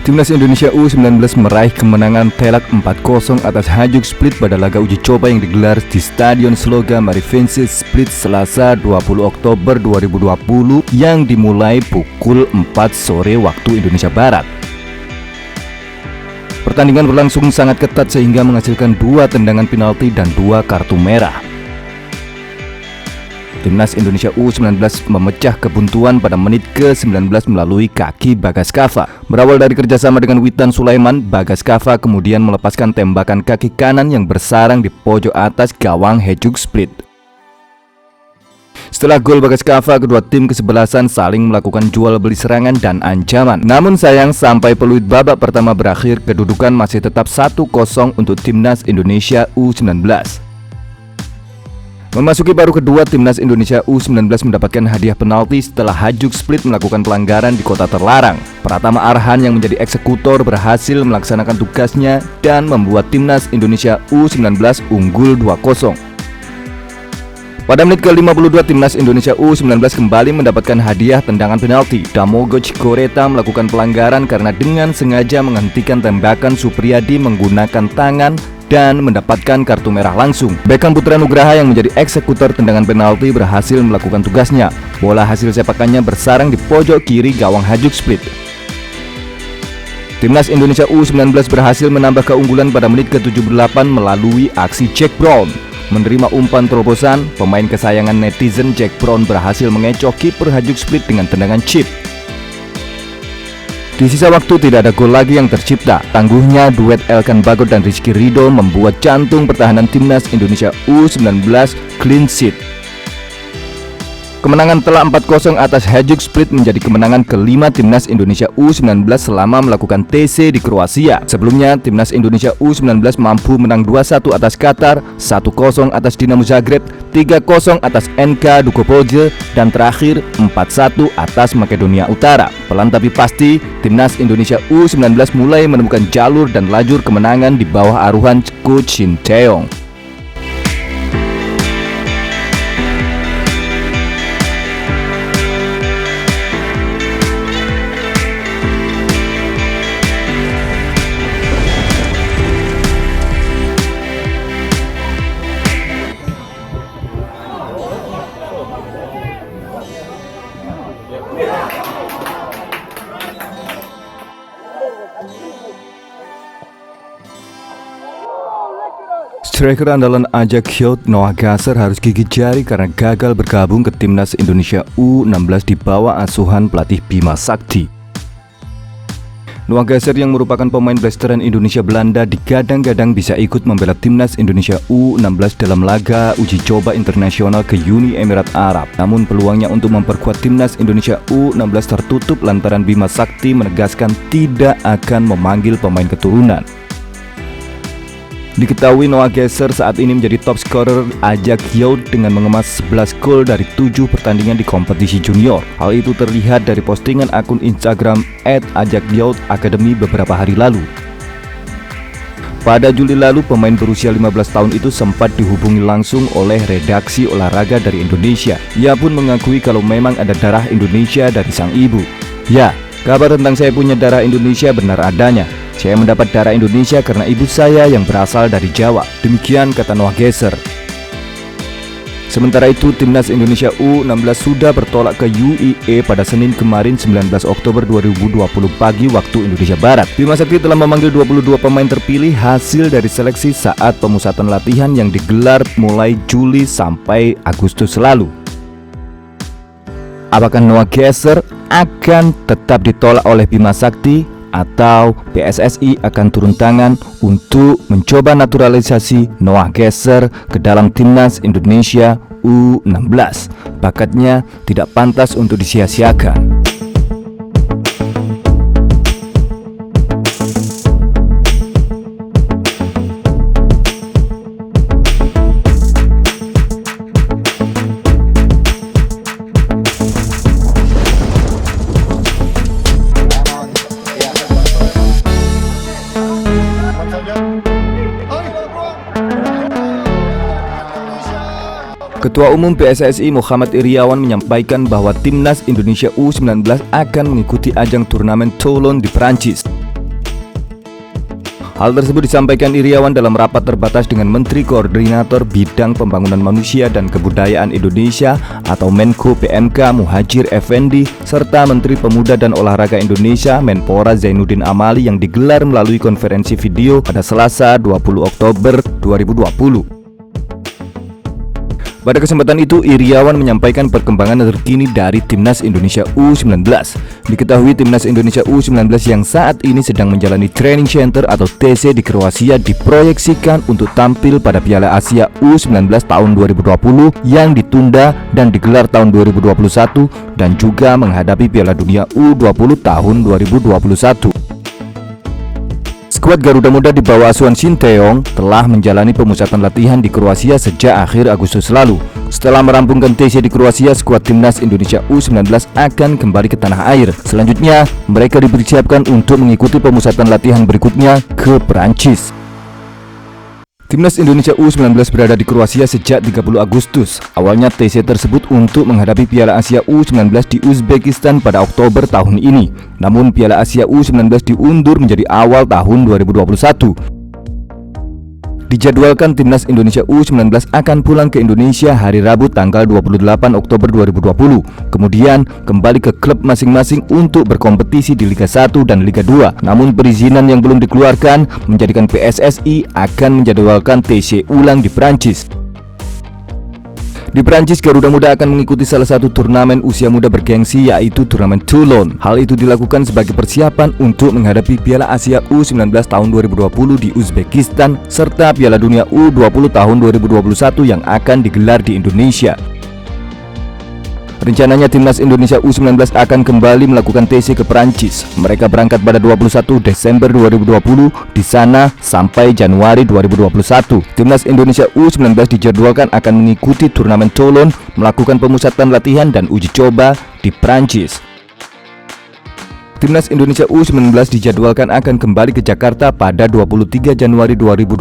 Timnas Indonesia U19 meraih kemenangan telak 4-0 atas Hajduk Split pada laga uji coba yang digelar di Stadion Sloga Marivinci Split Selasa 20 Oktober 2020 yang dimulai pukul 4 sore waktu Indonesia Barat. Pertandingan berlangsung sangat ketat sehingga menghasilkan 2 tendangan penalti dan 2 kartu merah. Timnas Indonesia U19 memecah kebuntuan pada menit ke-19 melalui kaki Bagas Kava. Berawal dari kerjasama dengan Witan Sulaiman, Bagas Kava kemudian melepaskan tembakan kaki kanan yang bersarang di pojok atas gawang Hajduk Split. Setelah gol Bagas Kava, kedua tim kesebelasan saling melakukan jual beli serangan dan ancaman. Namun sayang, sampai peluit babak pertama berakhir, kedudukan masih tetap 1-0 untuk Timnas Indonesia U19. Memasuki baru kedua, Timnas Indonesia U19 mendapatkan hadiah penalti setelah Hajduk Split melakukan pelanggaran di kota terlarang. Pratama Arhan yang menjadi eksekutor berhasil melaksanakan tugasnya dan membuat Timnas Indonesia U19 unggul 2-0. Pada menit ke-52, Timnas Indonesia U19 kembali mendapatkan hadiah tendangan penalti. Damogoj Goreta melakukan pelanggaran karena dengan sengaja menghentikan tembakan Supriyadi menggunakan tangan dan mendapatkan kartu merah langsung. Beckham Putra Nugraha yang menjadi eksekutor tendangan penalti berhasil melakukan tugasnya. Bola hasil sepakannya bersarang di pojok kiri gawang Hajduk Split. Timnas Indonesia U19 berhasil menambah keunggulan pada menit ke-78 melalui aksi Jack Brown. Menerima umpan terobosan, pemain kesayangan netizen Jack Brown berhasil mengecoh kiper Hajduk Split dengan tendangan chip. Di sisa waktu tidak ada gol lagi yang tercipta. Tangguhnya duet Elkan Bagot dan Rizky Ridho membuat jantung pertahanan Timnas Indonesia U19 clean sheet. Kemenangan telak 4-0 atas Hajduk Split menjadi kemenangan kelima Timnas Indonesia U19 selama melakukan TC di Kroasia. Sebelumnya, Timnas Indonesia U19 mampu menang 2-1 atas Qatar, 1-0 atas Dinamo Zagreb, 3-0 atas NK Dukopolje, dan terakhir 4-1 atas Makedonia Utara. Pelan tapi pasti, Timnas Indonesia U19 mulai menemukan jalur dan lajur kemenangan di bawah aruhan Coach Shin Tae-yong. Striker andalan Ajax Hyot Noah Gasser harus gigit jari karena gagal bergabung ke Timnas Indonesia U16 di bawah asuhan pelatih Bima Sakti. Noah Gasser yang merupakan pemain blasteran Indonesia Belanda digadang-gadang bisa ikut membela Timnas Indonesia U16 dalam laga uji coba internasional ke Uni Emirat Arab. Namun peluangnya untuk memperkuat Timnas Indonesia U16 tertutup lantaran Bima Sakti menegaskan tidak akan memanggil pemain keturunan. Diketahui Noah Gasser saat ini menjadi top scorer Ajax Hyot dengan mengemas 11 gol dari 7 pertandingan di kompetisi junior. Hal itu terlihat dari postingan akun Instagram @AjaxHyot Academy beberapa hari lalu. Pada Juli lalu, pemain berusia 15 tahun itu sempat dihubungi langsung oleh redaksi olahraga dari Indonesia. Ia pun mengakui kalau memang ada darah Indonesia dari sang ibu. Ya, kabar tentang saya punya darah Indonesia benar adanya. Saya mendapat darah Indonesia karena ibu saya yang berasal dari Jawa. Demikian kata Noah Gasser. Sementara itu, Timnas Indonesia U16 sudah bertolak ke UAE pada Senin kemarin 19 Oktober 2020 pagi waktu Indonesia Barat. Bima Sakti telah memanggil 22 pemain terpilih hasil dari seleksi saat pemusatan latihan yang digelar mulai Juli sampai Agustus lalu. Apakah Noah Gasser akan tetap ditolak oleh Bima Sakti atau PSSI akan turun tangan untuk mencoba naturalisasi Noah Gasser ke dalam Timnas Indonesia U16? Bakatnya tidak pantas untuk disia-siakan. Ketua Umum PSSI Muhammad Iriawan menyampaikan bahwa Timnas Indonesia U19 akan mengikuti ajang turnamen Toulon di Perancis. Hal tersebut disampaikan Iriawan dalam rapat terbatas dengan Menteri Koordinator Bidang Pembangunan Manusia dan Kebudayaan Indonesia atau Menko PMK Muhadjir Effendi serta Menteri Pemuda dan Olahraga Indonesia Menpora Zainuddin Amali yang digelar melalui konferensi video pada Selasa 20 Oktober 2020. Pada kesempatan itu, Iriawan menyampaikan perkembangan terkini dari Timnas Indonesia U19. Diketahui Timnas Indonesia U19 yang saat ini sedang menjalani training center atau TC di Kroasia diproyeksikan untuk tampil pada Piala Asia U19 tahun 2020 yang ditunda dan digelar tahun 2021 dan juga menghadapi Piala Dunia U20 tahun 2021. Skuad Garuda Muda di bawah asuhan Sinteyong telah menjalani pemusatan latihan di Kroasia sejak akhir Agustus lalu. Setelah merampungkan TC di Kroasia, skuad Timnas Indonesia U19 akan kembali ke tanah air. Selanjutnya, mereka dipersiapkan untuk mengikuti pemusatan latihan berikutnya ke Perancis. Timnas Indonesia U19 berada di Kroasia sejak 30 Agustus. Awalnya TC tersebut untuk menghadapi Piala Asia U19 di Uzbekistan pada Oktober tahun ini. Namun Piala Asia U19 diundur menjadi awal tahun 2021. Dijadwalkan Timnas Indonesia U19 akan pulang ke Indonesia hari Rabu tanggal 28 Oktober 2020. Kemudian kembali ke klub masing-masing untuk berkompetisi di Liga 1 dan Liga 2. Namun perizinan yang belum dikeluarkan menjadikan PSSI akan menjadwalkan TC ulang di Prancis. Di Prancis, Garuda Muda akan mengikuti salah satu turnamen usia muda bergengsi yaitu turnamen Toulon. Hal itu dilakukan sebagai persiapan untuk menghadapi Piala Asia U19 tahun 2020 di Uzbekistan serta Piala Dunia U20 tahun 2021 yang akan digelar di Indonesia. Rencananya Timnas Indonesia U19 akan kembali melakukan TC ke Perancis. Mereka berangkat pada 21 Desember 2020 di sana sampai Januari 2021. Timnas Indonesia U19 dijadwalkan akan mengikuti turnamen Toulon, melakukan pemusatan latihan dan uji coba di Perancis. Timnas Indonesia U19 dijadwalkan akan kembali ke Jakarta pada 23 Januari 2021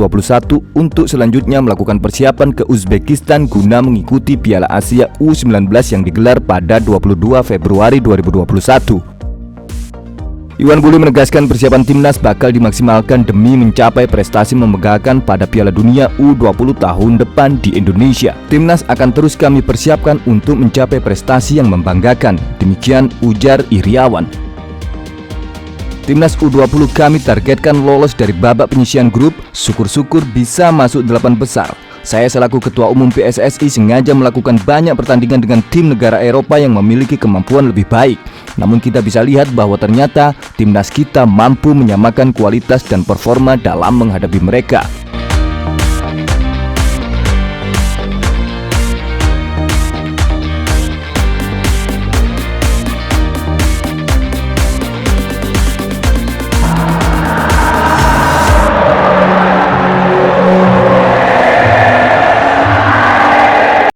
untuk selanjutnya melakukan persiapan ke Uzbekistan guna mengikuti Piala Asia U19 yang digelar pada 22 Februari 2021. Iwan Bule menegaskan persiapan timnas bakal dimaksimalkan demi mencapai prestasi membanggakan pada Piala Dunia U20 tahun depan di Indonesia. Timnas akan terus kami persiapkan untuk mencapai prestasi yang membanggakan. Demikian ujar Iriawan. Timnas U20 kami targetkan lolos dari babak penyisihan grup, syukur-syukur bisa masuk 8 besar. Saya selaku Ketua Umum PSSI sengaja melakukan banyak pertandingan dengan tim negara Eropa yang memiliki kemampuan lebih baik. Namun kita bisa lihat bahwa ternyata timnas kita mampu menyamakan kualitas dan performa dalam menghadapi mereka.